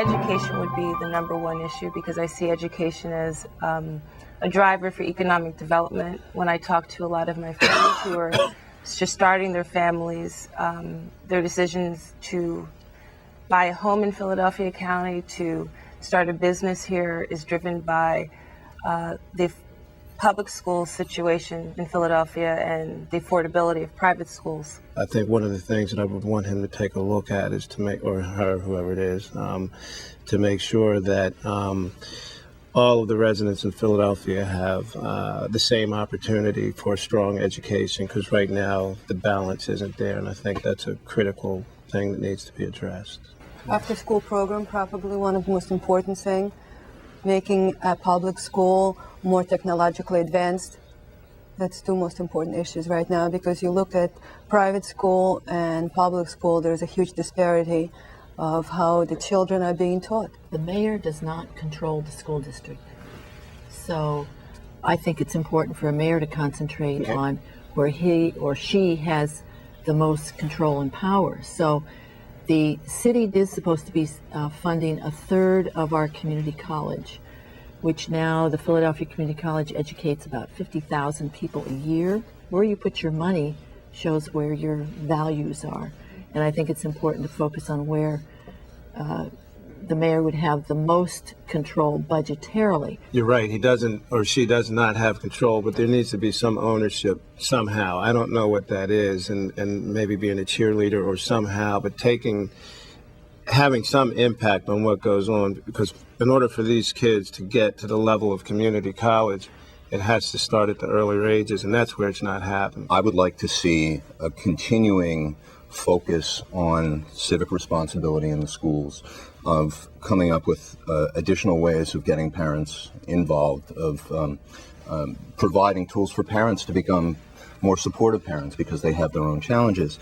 education would be the number one issue, because I see education as a driver for economic development. When I talk to a lot of my friends who are just starting their families, their decisions to buy a home in Philadelphia County, to start a business here, is driven by the public school situation in Philadelphia and the affordability of private schools. I think one of the things that I would want him to take a look at is to make, or her, whoever it is, to make sure that all of the residents in Philadelphia have the same opportunity for a strong education, because right now the balance isn't there, and I think that's a critical thing that needs to be addressed. After school program, probably one of the most important things, making a public school more technologically advanced. That's two most important issues right now, because you look at private school and public school, there's a huge disparity of how the children are being taught. The mayor does not control the school district. So I think it's important for a mayor to concentrate on where he or she has the most control and power. So the city is supposed to be funding a third of our community college, which now the Philadelphia Community College educates about 50,000 people a year. Where you put your money shows where your values are. And I think it's important to focus on where the mayor would have the most control budgetarily. You're right, he doesn't, or she does not have control, but there needs to be some ownership somehow. I don't know what that is, and maybe being a cheerleader or somehow, but having some impact on what goes on, because in order for these kids to get to the level of community college, it has to start at the earlier ages, and that's where it's not happening. I would like to see a continuing focus on civic responsibility in the schools, of coming up with additional ways of getting parents involved, of providing tools for parents to become more supportive parents because they have their own challenges.